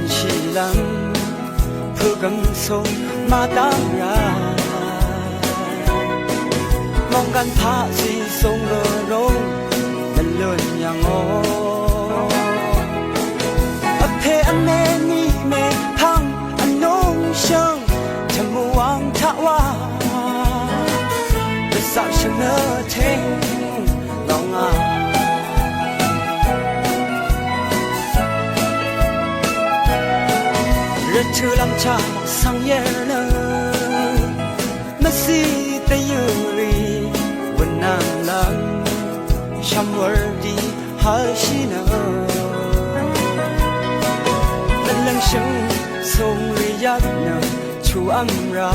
시랑 부금소 마당라 멍간 파시 송로로 멜론 양호 앞에 안내님의 방 안농성 전무왕 타와 그 싸우신 너탱 렁아 chưa làm cha sang yerna masi te yuri wenam lang shamwardi hashina lang shang song riyat na chu amra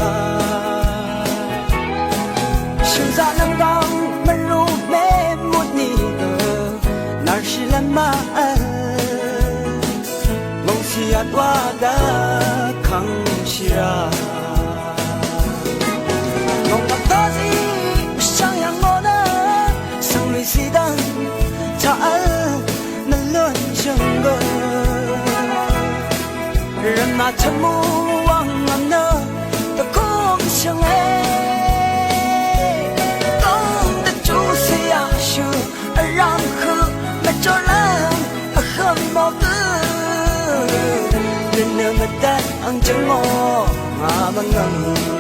shu za nam dang maru me mut ni nar shilama siat wada kang shira mong tazi sang yang mona sang ri sidan taal melon jungle ren ma chamu wang amna ta kong sang e tong ta chu se ya shu ram khu ma cho lang a kham mo nên mà ta ăn trứng ngô mà bằng ngân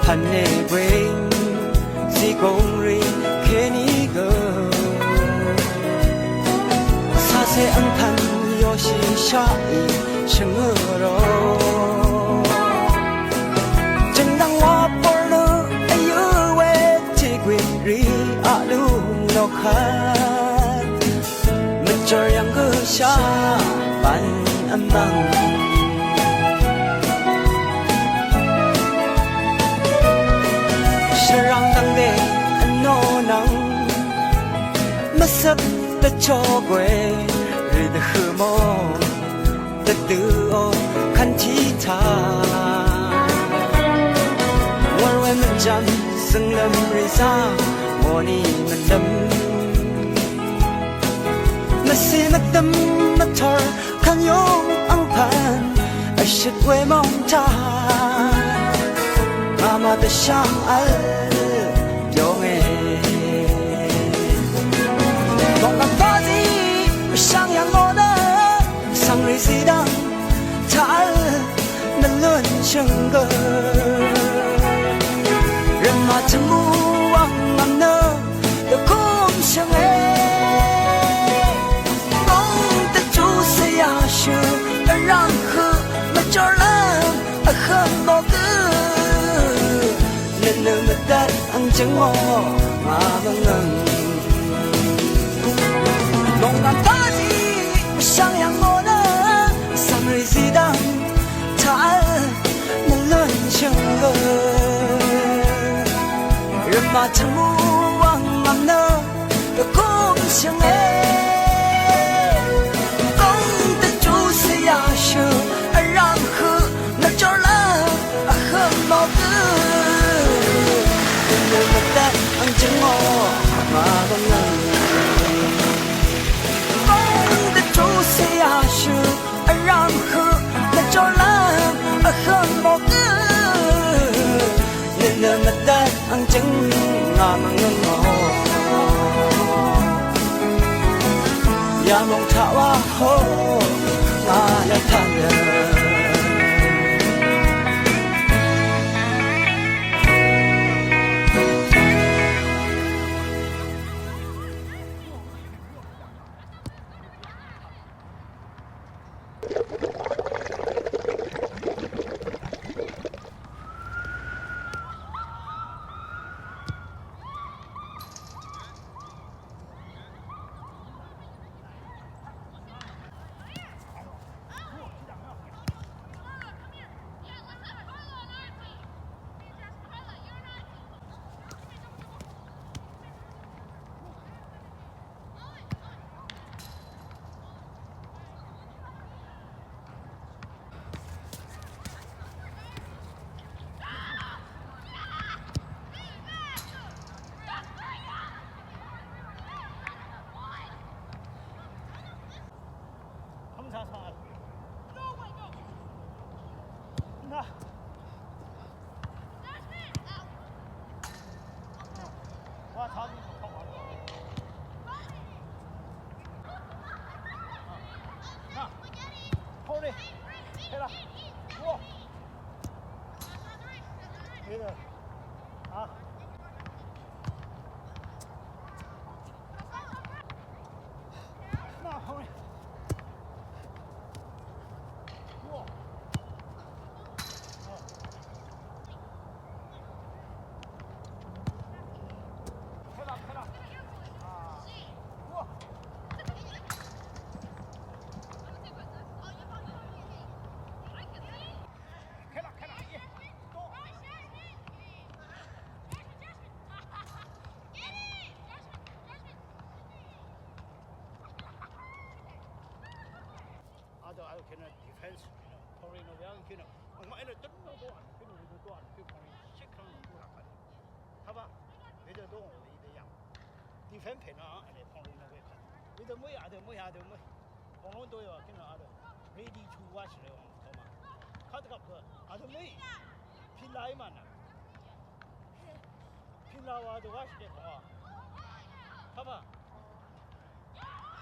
Hane bring si gong ri keni go sa se ang pan yo shi sha yi cheng ro cheng dang wa por lu ayu we ti gwi ri a lu no kha men chor yang go sha ban amang sắp ta cho quê rồi ta khử mô ta tự ô khăn chi tha ngoan ngoan mình chăm sừng lâm rì ra mùa ni mình đâm mà xì mất tâm mất thở khăn yong ang pan ai shit quê mong ta mà ta sang al yong mong làm phá gì sang yang ngô đó sang rì gì đang thả nên luôn chẳng ngờ人马沉默望望呢有空想哎梦的主色呀是让和那叫人很某个nên nơi mất đất ăn trứng ngô mà vâng ngừng mong làm phá gì sang yang ngô đó sang rì gì đang thả nên luôn chẳng ngờ人马沉默望望呢有空想哎风的主色呀是让和那叫人很某个那么的安静我嘛不能风的主色呀是让和那叫人很某个nên mà ta ăn trứng ngà mà ngân ngô ya mong thả hoa hô ngà ya thang 상사상 나 와, 다음에 더 많아. 나, 허리, 해라. 우와. 얘들, 아. 나, 허리. 우와. 해라. 아. 우와. 해라. 예. 또. 아주 걔는 디펜스 토리노 양 걔는 엄마는 뜬노도 안 피는 우도도 안 피고 시크한 거라고 봐봐 얘들도 이래야 디펜스나 아래 토리노 왜 가. 얘들 뭐야 뭐 공원도요 걔는 아래 레디 추와시래요 엄마 카드가 그 아주 뭐 필라이만나 필라와도 와시래 봐 봐봐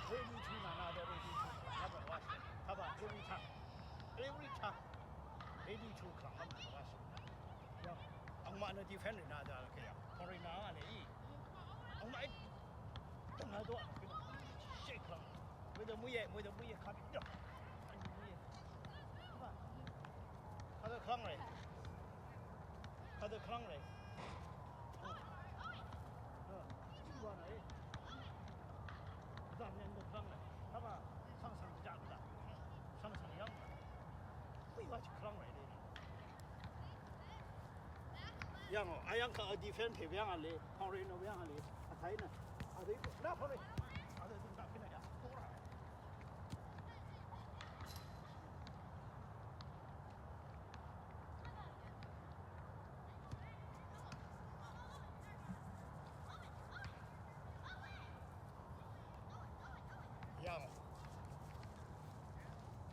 레디 추나나 레디 추 봐봐 와시래 봐봐 every time 레디 추 강한 거 와시래 야 엄마는 디펜스 나다 그냥 토리나 안에 이 엄마 나도 안 그냥 시크한 뭐도 무예 가비 려 아니 무예 봐봐 카드 클랑래 이거나 이 그다음에 너 클랑래 봐봐 상상 작다 상상 양다 뭐 이거 클랑래 yang ayang ka defend he yang ale hore no yang ale athai na ade na hore ade tum ta kina ya tora yang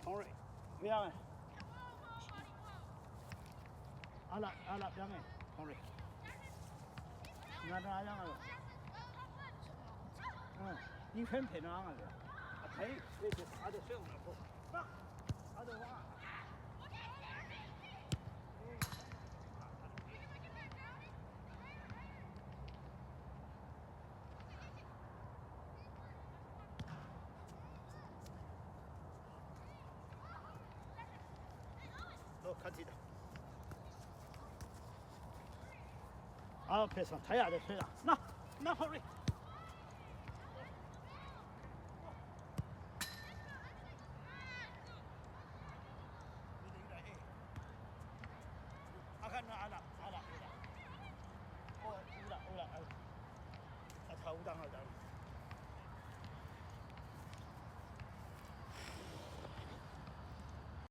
hore yang ala yang hore 나는 아양을 이 팬페는 안 하려 아타이 이렇게 아들 세우고 막 아들 와 너 같이다 앞에서 타야 돼, 나 허리.